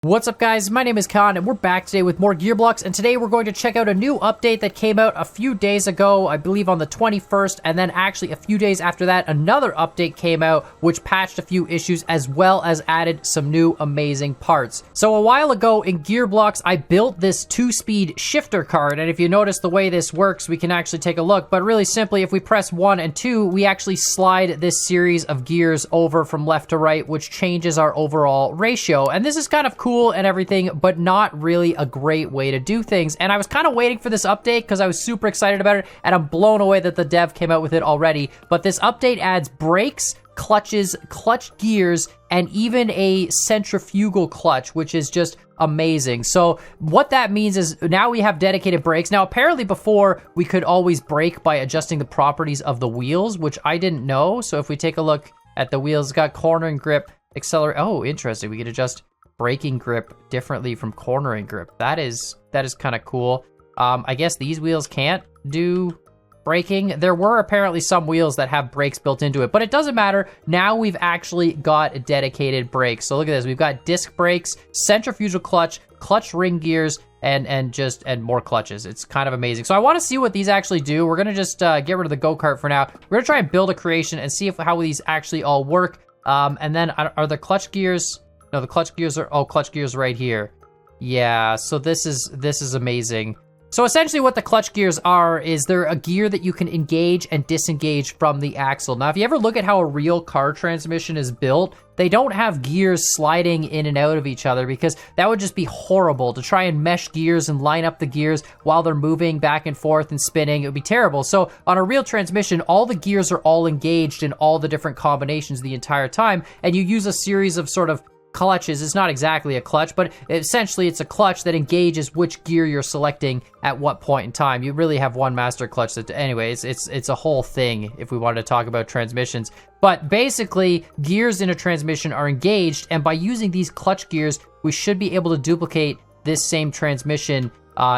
What's up guys, my name is Khan and we're back today with more Gearblocks, and today we're going to check out a new update that came out a few days ago, I believe on the 21st, and then actually a few days after that another update came out which patched a few issues as well as added some new amazing parts. So a while ago in Gearblocks I built this 2-speed shifter card, and if you notice the way this works we can actually take a look, but really simply if we press 1 and 2 we actually slide this series of gears over from left to right, which changes our overall ratio, and this is kind of cool and everything, but not really a great way to do things. And I was kind of waiting for this update because I was super excited about it, and I'm blown away that the dev came out with it already. But this update adds brakes, clutches, clutch gears, and even a centrifugal clutch, which is just amazing. So what that means is now we have dedicated brakes. Now apparently before we could always brake by adjusting the properties of the wheels, which I didn't know. So if we take a look at the wheels, it's got cornering grip, accelerate. Oh, interesting. We could adjust braking grip differently from cornering grip. That is kind of cool. I guess these wheels can't do braking. There were apparently some wheels that have brakes built into it, but it doesn't matter. Now we've actually got dedicated brakes. So look at this. We've got disc brakes, centrifugal clutch, clutch ring gears, and more clutches. It's kind of amazing. So I want to see what these actually do. We're gonna just get rid of the go-kart for now. We're gonna try and build a creation and see how these actually all work. And then are the clutch gears? No, the clutch gears are, oh, clutch gears right here. Yeah, so this is amazing. So essentially what the clutch gears are is they're a gear that you can engage and disengage from the axle. Now, if you ever look at how a real car transmission is built, they don't have gears sliding in and out of each other because that would just be horrible to try and mesh gears and line up the gears while they're moving back and forth and spinning. It would be terrible. So on a real transmission, all the gears are all engaged in all the different combinations the entire time, and you use a series of sort of clutches. It's not exactly a clutch, but essentially it's a clutch that engages which gear you're selecting at what point in time. You really have one master clutch that, anyways, it's a whole thing if we wanted to talk about transmissions. But basically, gears in a transmission are engaged, and by using these clutch gears, we should be able to duplicate this same transmission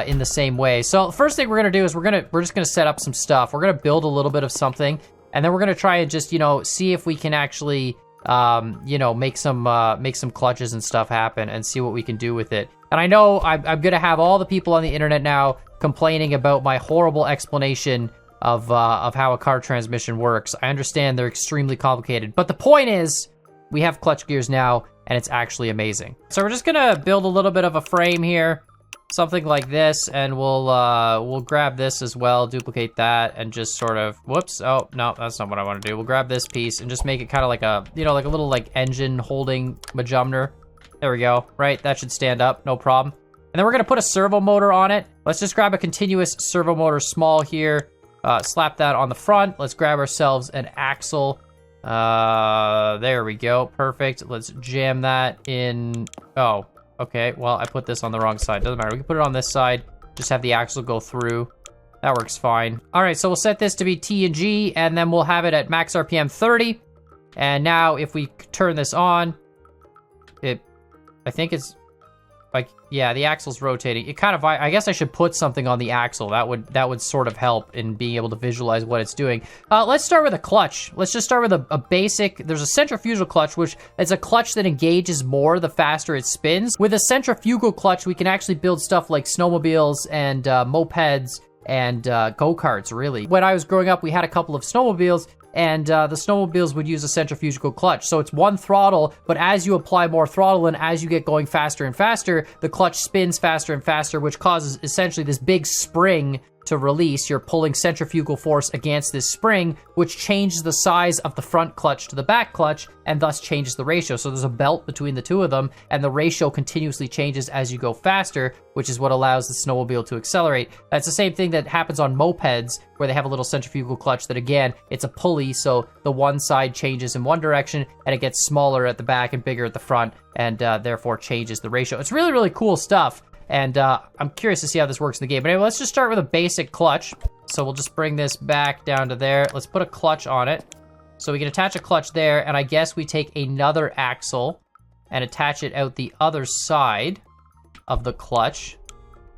in the same way. So the first thing we're gonna do is we're just gonna set up some stuff. We're gonna build a little bit of something, and then we're gonna try and just, see if we can actually make some clutches and stuff happen and see what we can do with it. And I know I'm gonna have all the people on the internet now complaining about my horrible explanation of how a car transmission works. I understand they're extremely complicated, but the point is we have clutch gears now and it's actually amazing. So we're just gonna build a little bit of a frame here, something like this, and we'll grab this as well, duplicate that, and just sort of, whoops, oh, no, that's not what I want to do. We'll grab this piece and just make it kind of like a, like a little like engine holding majumner. There we go, right? That should stand up, no problem. And then we're gonna put a servo motor on it. Let's just grab a continuous servo motor small here, slap that on the front. Let's grab ourselves an axle. There we go, perfect. Let's jam that in, oh, okay, well, I put this on the wrong side. Doesn't matter. We can put it on this side. Just have the axle go through. That works fine. All right, so we'll set this to be T and G, and then we'll have it at max RPM 30. And now if we turn this on, I think it's like, yeah, the axle's rotating. It kind of, I guess I should put something on the axle. That would sort of help in being able to visualize what it's doing. Let's start with a clutch. Let's just start with a basic, there's a centrifugal clutch, which is a clutch that engages more the faster it spins. With a centrifugal clutch, we can actually build stuff like snowmobiles and mopeds and go-karts, really. When I was growing up, we had a couple of snowmobiles, and the snowmobiles would use a centrifugal clutch. So it's one throttle, but as you apply more throttle and as you get going faster and faster, the clutch spins faster and faster, which causes essentially this big spring to release. You're pulling centrifugal force against this spring, which changes the size of the front clutch to the back clutch, and thus changes the ratio. So there's a belt between the two of them, and the ratio continuously changes as you go faster, which is what allows the snowmobile to accelerate. That's the same thing that happens on mopeds, where they have a little centrifugal clutch that, again, it's a pulley, so the one side changes in one direction, and it gets smaller at the back and bigger at the front, and therefore changes the ratio. It's really, really cool stuff. And I'm curious to see how this works in the game. But anyway, let's just start with a basic clutch. So we'll just bring this back down to there. Let's put a clutch on it. So we can attach a clutch there, and I guess we take another axle and attach it out the other side of the clutch,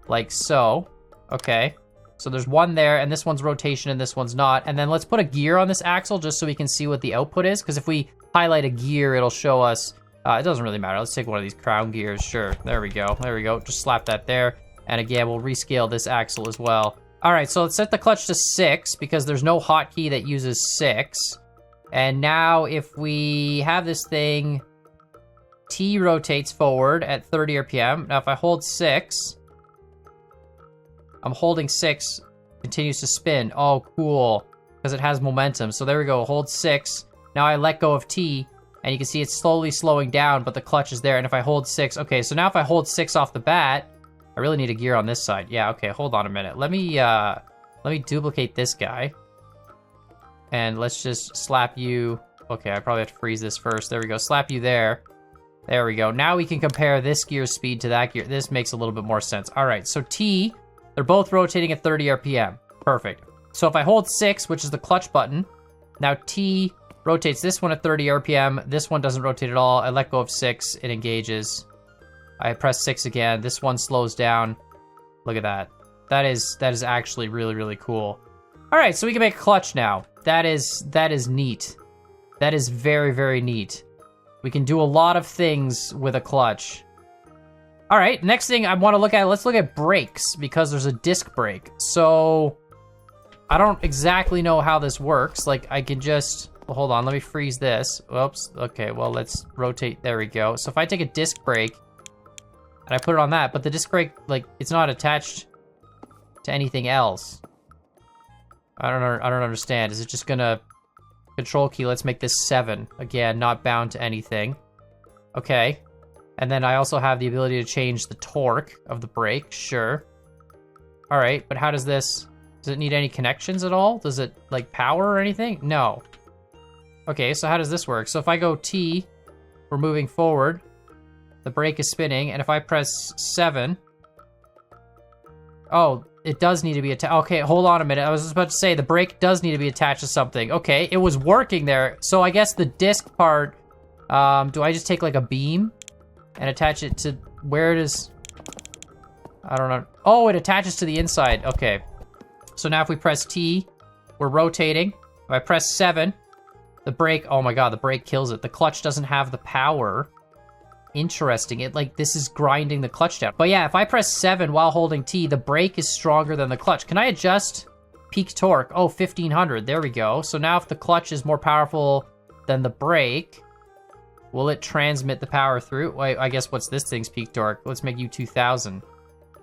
like so. Okay, so there's one there, and this one's rotation and this one's not. And then let's put a gear on this axle just so we can see what the output is, because if we highlight a gear, it'll show us It doesn't really matter. Let's take one of these crown gears. Sure. There we go. There we go. Just slap that there. And again, we'll rescale this axle as well. All right, so let's set the clutch to 6 because there's no hotkey that uses 6. And now if we have this thing, T rotates forward at 30 RPM. Now if I hold 6, I'm holding 6, continues to spin. Oh, cool, because it has momentum. So there we go, hold 6. Now I let go of T, and you can see it's slowly slowing down, but the clutch is there. And if I hold 6, okay, so now if I hold 6 off the bat, I really need a gear on this side. Yeah, okay, hold on a minute. Let me duplicate this guy. And let's just slap you. Okay, I probably have to freeze this first. There we go, slap you there. There we go. Now we can compare this gear speed to that gear. This makes a little bit more sense. All right, so T, they're both rotating at 30 RPM. Perfect. So if I hold 6, which is the clutch button, now T rotates this one at 30 RPM. This one doesn't rotate at all. I let go of 6, it engages. I press 6 again. This one slows down. Look at that. That is actually really, really cool. All right, so we can make a clutch now. That is neat. That is very, very neat. We can do a lot of things with a clutch. All right, next thing I want to look at, let's look at brakes because there's a disc brake. So I don't exactly know how this works. Like I can just, well, hold on, let me freeze this. Whoops, okay, well, let's rotate, there we go. So if I take a disc brake and I put it on that, but the disc brake, like it's not attached to anything else. I don't understand. Is it just gonna, control key, let's make this 7. Again, not bound to anything. Okay. And then I also have the ability to change the torque of the brake, sure. All right, but how does this, does it need any connections at all? Does it like power or anything? No. Okay, so how does this work? So if I go T, we're moving forward, the brake is spinning, and if I press 7, oh, it does need to be attached. Okay, hold on a minute. I was just about to say the brake does need to be attached to something. Okay, it was working there. So I guess the disc part, do I just take like a beam and attach it to where it is? I don't know. Oh, it attaches to the inside. Okay. So now if we press T, we're rotating. If I press 7, the brake, oh my God, the brake kills it. The clutch doesn't have the power. Interesting. It like, this is grinding the clutch down. But yeah, if I press 7 while holding T, the brake is stronger than the clutch. Can I adjust peak torque? Oh, 1500. There we go. So now if the clutch is more powerful than the brake, will it transmit the power through? Wait, I guess what's this thing's peak torque? Let's make you 2000.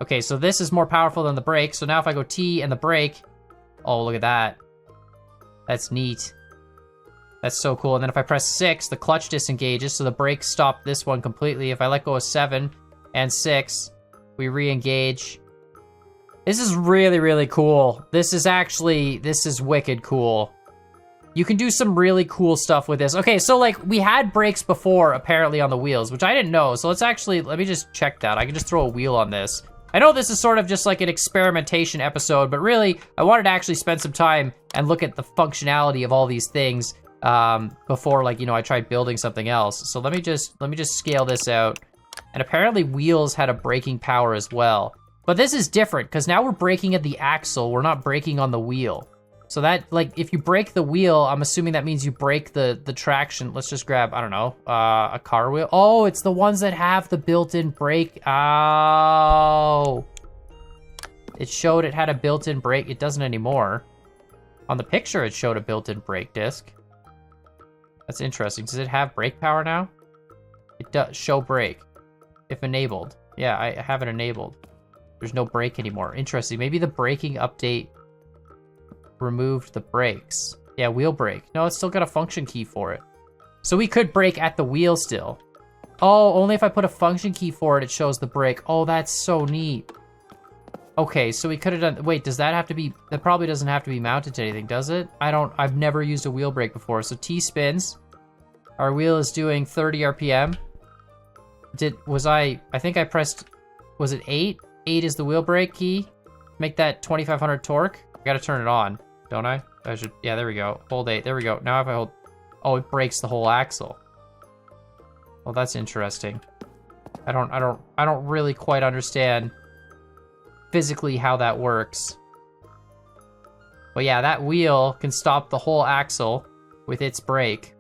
Okay, so this is more powerful than the brake. So now if I go T and the brake, oh, look at that. That's neat. That's so cool. And then if I press 6, the clutch disengages, so the brakes stop this one completely. If I let go of 7 and 6, we re-engage. This is really, really cool. This is wicked cool. You can do some really cool stuff with this. Okay, so like we had brakes before apparently on the wheels, which I didn't know. So let me just check that. I can just throw a wheel on this. I know this is sort of just like an experimentation episode, but really I wanted to actually spend some time and look at the functionality of all these things before, like, you know, I tried building something else. So let me just scale this out. And apparently wheels had a braking power as well. But this is different because now we're braking at the axle. We're not braking on the wheel. So that, like, if you brake the wheel, I'm assuming that means you brake the traction. Let's just grab, I don't know, a car wheel. Oh, it's the ones that have the built-in brake. Oh. It showed it had a built-in brake. It doesn't anymore. On the picture, it showed a built-in brake disc. That's interesting. Does it have brake power now? It does. Show brake. If enabled. Yeah, I have it enabled. There's no brake anymore. Interesting. Maybe the braking update removed the brakes. Yeah, wheel brake. No, it's still got a function key for it. So we could brake at the wheel still. Oh, only if I put a function key for it, it shows the brake. Oh, that's so neat. Okay, so we could have done, wait, does that have to be, that probably doesn't have to be mounted to anything, does it? I've never used a wheel brake before. So T spins. Our wheel is doing 30 RPM. I think I pressed, was it 8? 8 is the wheel brake key. Make that 2500 torque. I gotta turn it on, don't I? I should, yeah, there we go. Hold 8, there we go. Now if I hold, oh, it brakes the whole axle. Well, that's interesting. I don't really quite understand physically how that works. But yeah, that wheel can stop the whole axle with its brake.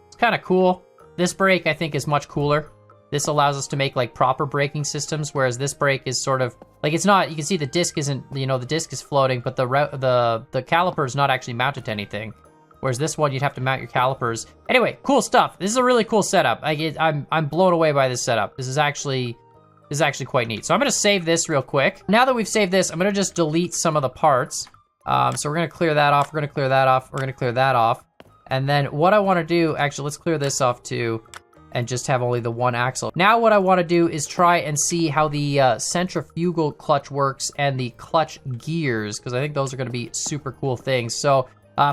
It's kind of cool. This brake, I think, is much cooler. This allows us to make like proper braking systems, whereas this brake is sort of like, it's not, you can see the disc isn't, you know, the disc is floating, but the caliper is not actually mounted to anything. Whereas this one, you'd have to mount your calipers. Anyway, cool stuff. This is a really cool setup. I'm blown away by this setup. This is actually quite neat. So I'm gonna save this real quick. Now that we've saved this, I'm gonna just delete some of the parts. So we're gonna clear that off, we're gonna clear that off, we're gonna clear that off. And then what I wanna do, actually, let's clear this off too, and just have only the one axle. Now what I wanna do is try and see how the centrifugal clutch works and the clutch gears, because I think those are gonna be super cool things. So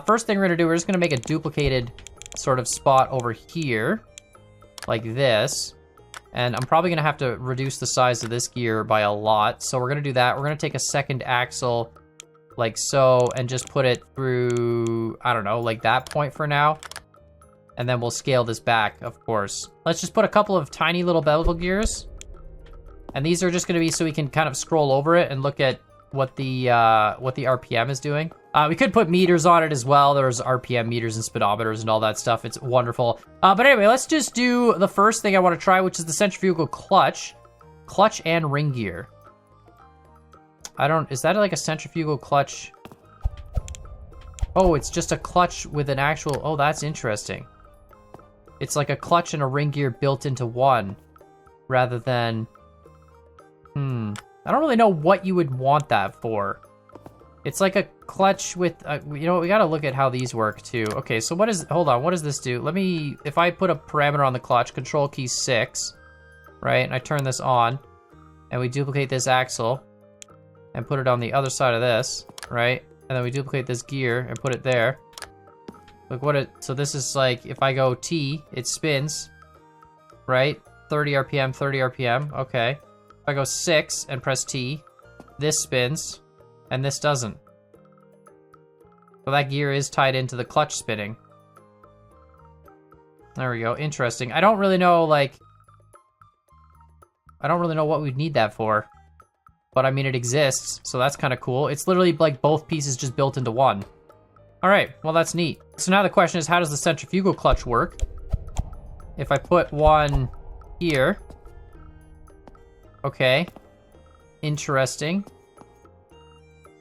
first thing we're gonna do, we're just gonna make a duplicated sort of spot over here, like this. And I'm probably gonna have to reduce the size of this gear by a lot. So we're gonna do that. We're gonna take a second axle like so and just put it through, I don't know, like that point for now. And then we'll scale this back, of course. Let's just put a couple of tiny little bevel gears. And these are just gonna be so we can kind of scroll over it and look at what the RPM is doing. We could put meters on it as well. There's RPM meters and speedometers and all that stuff. It's wonderful. But anyway, let's just do the first thing I want to try, which is the centrifugal clutch and ring gear. Is that like a centrifugal clutch? Oh, it's just a clutch with an actual, oh, that's interesting. It's like a clutch and a ring gear built into one, rather than, I don't really know what you would want that for. It's like a clutch with, you know, we gotta look at how these work too. Okay, so hold on, what does this do? If I put a parameter on the clutch, control key 6, right? And I turn this on, and we duplicate this axle, and put it on the other side of this, right? And then we duplicate this gear and put it there. Look so this is like, if I go T, it spins, right? 30 RPM, 30 RPM, okay. If I go 6 and press T, this spins, and this doesn't. So that gear is tied into the clutch spinning. There we go, interesting. I don't really know what we'd need that for. But I mean, it exists, so that's kind of cool. It's literally like both pieces just built into one. All right, well, that's neat. So now the question is, how does the centrifugal clutch work? If I put one here. Okay. Interesting.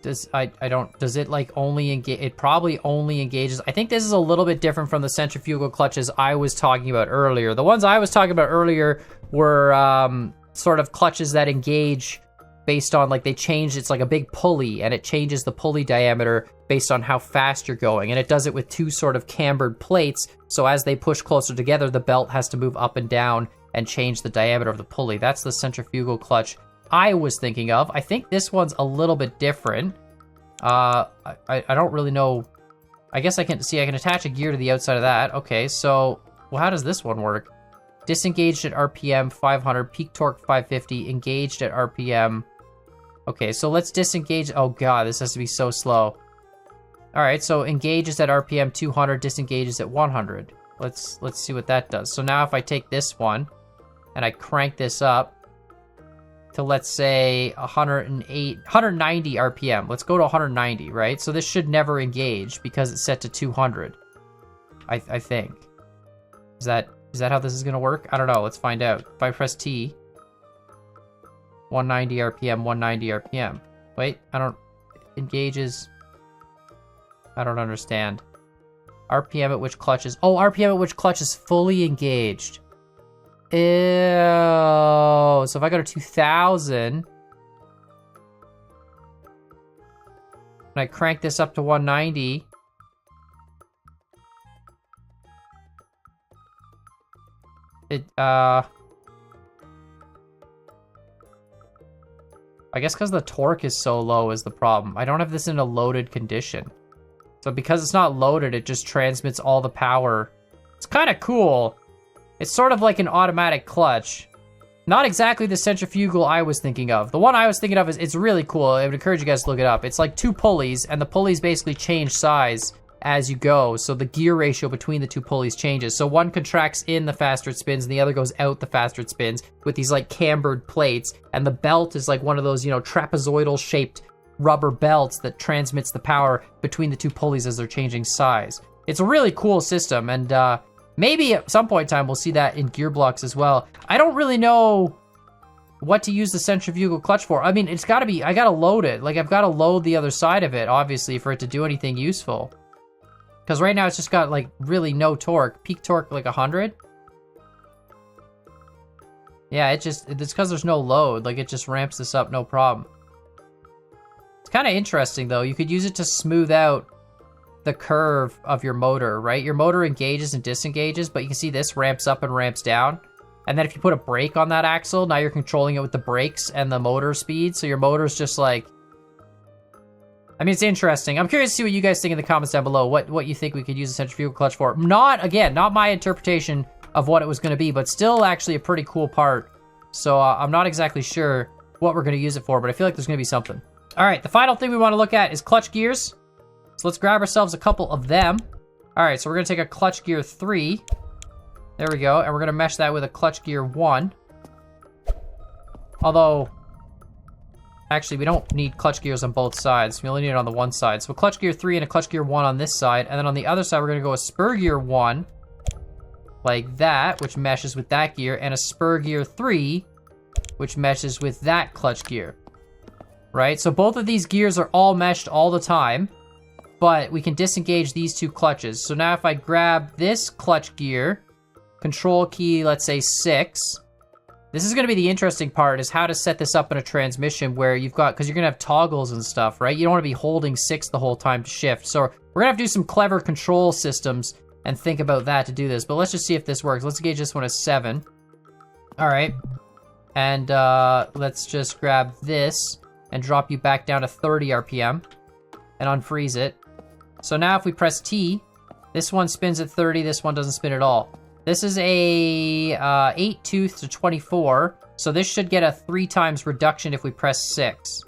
Does it like only engage? It probably only engages. I think this is a little bit different from the centrifugal clutches I was talking about earlier. The ones I was talking about earlier were sort of clutches that engage based on, like, they change, it's like a big pulley, and it changes the pulley diameter based on how fast you're going. And it does it with two sort of cambered plates, so as they push closer together, the belt has to move up and down and change the diameter of the pulley. That's the centrifugal clutch I was thinking of. I think this one's a little bit different. I don't really know. I guess I can attach a gear to the outside of that. Okay, so, well, how does this one work? Disengaged at RPM 500, peak torque 550, engaged at RPM. Okay, so let's disengage. Oh god, this has to be so slow. All right, so engages at RPM 200, disengages at 100. Let's see what that does. So now if I take this one and I crank this up to, let's say, 190 RPM. Let's go to 190, right? So this should never engage because it's set to 200. I think. Is that how this is gonna work? I don't know. Let's find out. If I press T, 190 RPM, 190 RPM. Wait, engages. I don't understand. RPM at which clutch is, RPM at which clutch is fully engaged. Ew. So if I go to 2000, and I crank this up to 190, I guess because the torque is so low is the problem. I don't have this in a loaded condition. So because it's not loaded, it just transmits all the power. It's kind of cool. It's sort of like an automatic clutch. Not exactly the centrifugal I was thinking of. The one I was thinking of it's really cool. I would encourage you guys to look it up. It's like two pulleys, and the pulleys basically change size as you go. So the gear ratio between the two pulleys changes. So one contracts in the faster it spins, and the other goes out the faster it spins with these like cambered plates. And the belt is like one of those, trapezoidal shaped rubber belts that transmits the power between the two pulleys as they're changing size. It's a really cool system, and Maybe at some point in time we'll see that in Gearblocks as well. I don't really know what to use the centrifugal clutch for. I mean, it's gotta be, I gotta load it. Like, I've gotta load the other side of it, obviously, for it to do anything useful. Because right now it's just got, like, really no torque. Peak torque, like, 100. Yeah, it's because there's no load. Like, it just ramps this up, no problem. It's kind of interesting, though. You could use it to smooth out the curve of your motor, right? Your motor engages and disengages, but you can see this ramps up and ramps down. And then if you put a brake on that axle, now you're controlling it with the brakes and the motor speed. So your motor's just like... I mean, it's interesting. I'm curious to see what you guys think in the comments down below. What you think we could use a centrifugal clutch for. Not my interpretation of what it was going to be, but still actually a pretty cool part. So I'm not exactly sure what we're going to use it for, but I feel like there's going to be something. All right, the final thing we want to look at is clutch gears. So let's grab ourselves a couple of them. All right, so we're going to take a clutch gear 3. There we go, and we're going to mesh that with a clutch gear 1. Although, actually, we don't need clutch gears on both sides. We only need it on the one side. So a clutch gear 3 and a clutch gear 1 on this side, and then on the other side, we're going to go a spur gear 1, like that, which meshes with that gear, and a spur gear 3, which meshes with that clutch gear. Right? So both of these gears are all meshed all the time, but we can disengage these two clutches. So now if I grab this clutch gear, control key, let's say 6, this is going to be the interesting part, is how to set this up in a transmission where you've got, because you're going to have toggles and stuff, right? You don't want to be holding 6 the whole time to shift. So we're going to have to do some clever control systems and think about that to do this. But let's just see if this works. Let's gauge this one as 7. All right. And let's just grab this and drop you back down to 30 RPM and unfreeze it. So now if we press T, this one spins at 30, this one doesn't spin at all. This is a 8-tooth to 24, so this should get a 3 times reduction if we press 6.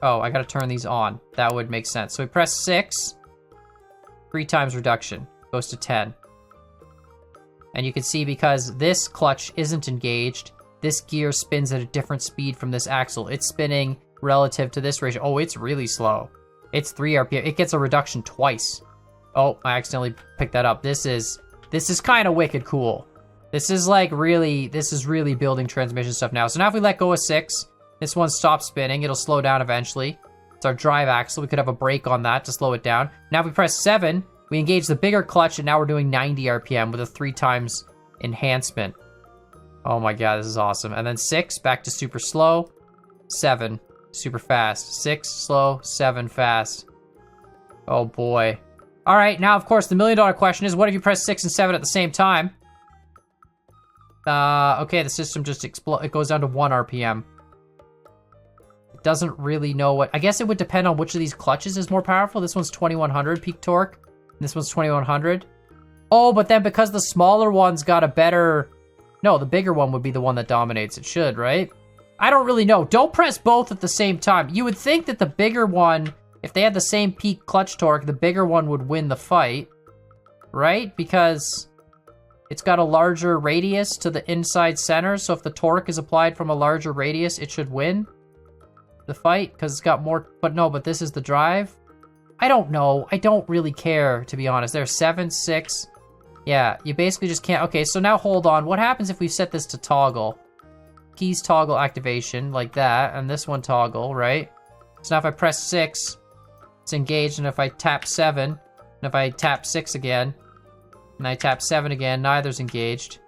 Oh, I gotta turn these on. That would make sense. So we press 6, 3 times reduction, goes to 10. And you can see because this clutch isn't engaged, this gear spins at a different speed from this axle. It's spinning relative to this ratio. Oh, it's really slow. It's 3 RPM. It gets a reduction twice. Oh, I accidentally picked that up. This is kind of wicked cool. This is really building transmission stuff now. So now if we let go of 6, this one stops spinning. It'll slow down eventually. It's our drive axle. We could have a brake on that to slow it down. Now if we press 7, we engage the bigger clutch, and now we're doing 90 RPM with a 3 times enhancement. Oh my god, this is awesome. And then 6, back to super slow. 7, super fast. 6, slow. 7, fast. Oh boy. All right, now, of course, the million-dollar question is, what if you press 6 and 7 at the same time? Okay, the system just explodes. It goes down to 1 RPM. It doesn't really know what... I guess it would depend on which of these clutches is more powerful. This one's 2100 peak torque. And this one's 2100. Oh, but then because the smaller one's got a better... No, the bigger one would be the one that dominates. It should, right? I don't really know. Don't press both at the same time. You would think that the bigger one... If they had the same peak clutch torque, the bigger one would win the fight, right? Because it's got a larger radius to the inside center, so if the torque is applied from a larger radius, it should win the fight, because it's got more... But this is the drive? I don't know. I don't really care, to be honest. There's 7, 6... Yeah, you basically just can't... Okay, so now hold on. What happens if we set this to toggle? Keys toggle activation, like that, and this one toggle, right? So now if I press 6... It's engaged, and if I tap 7, and if I tap 6 again, and I tap 7 again, neither's engaged.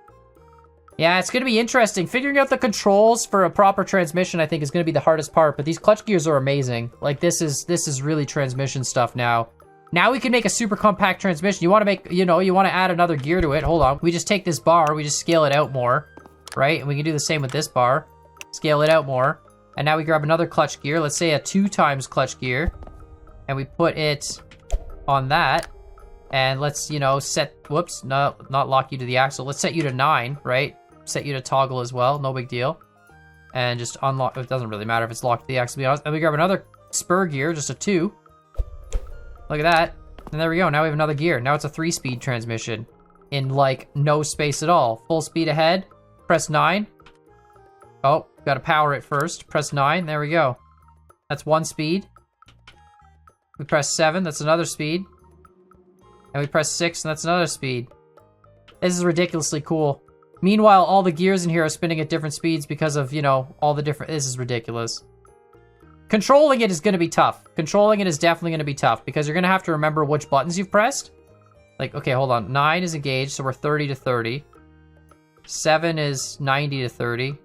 Yeah, it's going to be interesting. Figuring out the controls for a proper transmission, I think, is going to be the hardest part, but these clutch gears are amazing. Like, this is really transmission stuff now. Now we can make a super compact transmission. You want to make, you want to add another gear to it. Hold on. We just take this bar, we just scale it out more, right? And we can do the same with this bar. Scale it out more. And now we grab another clutch gear. Let's say a 2 times clutch gear. And we put it on that, and let's, set, whoops, no, not lock you to the axle. Let's set you to 9, right? Set you to toggle as well, no big deal. And just unlock, it doesn't really matter if it's locked to the axle, to be honest. And we grab another spur gear, just a 2. Look at that. And there we go, now we have another gear. Now it's a 3-speed transmission in, like, no space at all. Full speed ahead, press 9. Oh, gotta power it first. Press 9, there we go. That's 1 speed. We press 7, that's another speed. And we press 6, and that's another speed. This is ridiculously cool. Meanwhile, all the gears in here are spinning at different speeds because of, you know, all the different... This is ridiculous. Controlling it is going to be tough. Controlling it is definitely going to be tough because you're going to have to remember which buttons you've pressed. Like, okay, hold on. 9 is engaged, so we're 30 to 30. 7 is 90 to 30.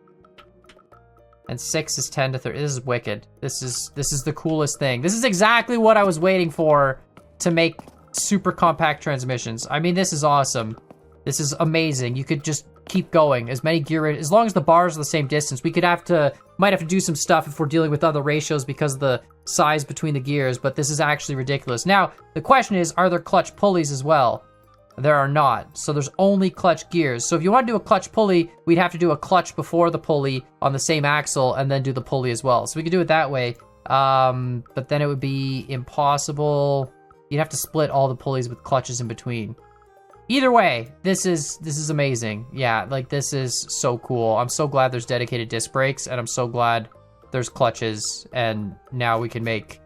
And 6 is 10 to 30. This is wicked. This is the coolest thing. This is exactly what I was waiting for to make super compact transmissions. I mean, this is awesome. This is amazing. You could just keep going. As many gear, as long as the bars are the same distance. We might have to do some stuff if we're dealing with other ratios because of the size between the gears, but this is actually ridiculous. Now, the question is, are there clutch pulleys as well? There are not. So there's only clutch gears. So if you want to do a clutch pulley, we'd have to do a clutch before the pulley on the same axle and then do the pulley as well. So we could do it that way. But then it would be impossible. You'd have to split all the pulleys with clutches in between. Either way, this is amazing. Yeah, like this is so cool. I'm so glad there's dedicated disc brakes, and I'm so glad there's clutches, and now we can make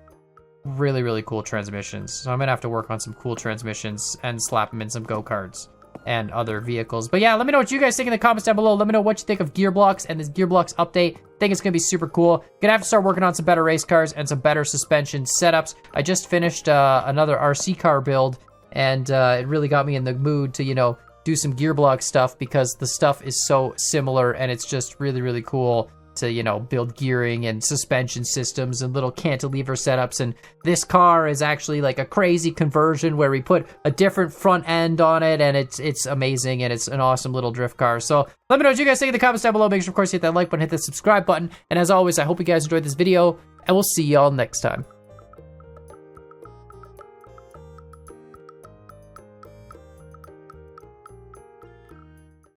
really, really cool transmissions. So I'm gonna have to work on some cool transmissions and slap them in some go-karts and other vehicles. But yeah, let me know what you guys think in the comments down below. Let me know what you think of Gearblocks and this Gearblocks update. I think it's gonna be super cool. Gonna have to start working on some better race cars and some better suspension setups. I just finished another RC car build, and it really got me in the mood to, you know, do some Gearblocks stuff because the stuff is so similar, and it's just really, really cool to, you know, build gearing and suspension systems and little cantilever setups. And this car is actually like a crazy conversion where we put a different front end on it, and it's amazing, and it's an awesome little drift car. So let me know what you guys think in the comments down below. Make sure, of course, you hit that like button, hit the subscribe button, and as always, I hope you guys enjoyed this video, and we'll see y'all next time.